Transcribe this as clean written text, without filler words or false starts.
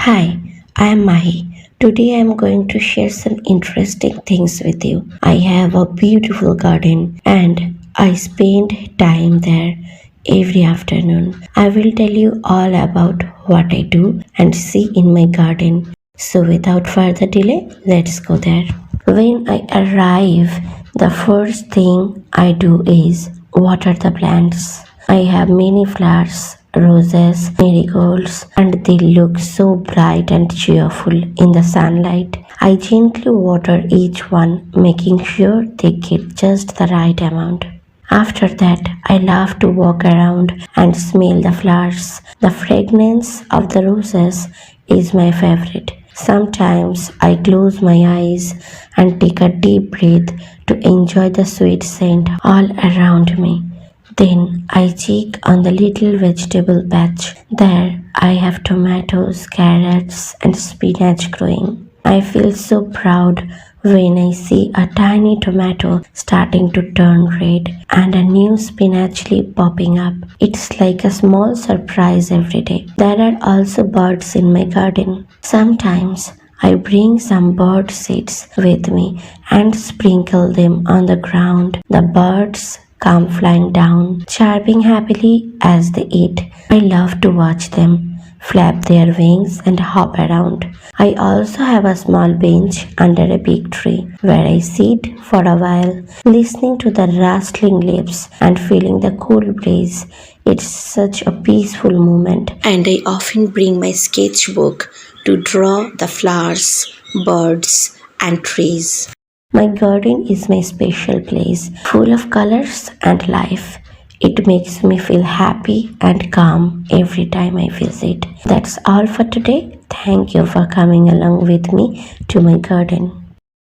Hi, I am Mahi. Today I am going to share some interesting things with you. I have a beautiful garden and I spend time there every afternoon. I will tell you all about what I do and see in my garden. So without further delay, let's go there. When I arrive, the first thing I do is water the plants. I have many flowers, roses, marigolds, and they look so bright and cheerful in the sunlight. I gently water each one, making sure they get just the right amount. After that, I love to walk around and smell the flowers. The fragrance of the roses is my favorite. Sometimes I close my eyes and take a deep breath to enjoy the sweet scent all around me. Then I check on the little vegetable patch. There I have tomatoes, carrots, and spinach growing. I feel so proud when I see a tiny tomato starting to turn red and a new spinach leaf popping up. It's like a small surprise every day. There are also birds in my garden. Sometimes I bring some bird seeds with me and sprinkle them on the ground. The birds come flying down, chirping happily as they eat. I love to watch them flap their wings and hop around. I also have a small bench under a big tree where I sit for a while, listening to the rustling leaves and feeling the cool breeze. It's such a peaceful moment, and I often bring my sketchbook to draw the flowers, birds, and trees. My garden is my special place, full of colors and life. It makes me feel happy and calm every time I visit. That's all for today. Thank you for coming along with me to my garden.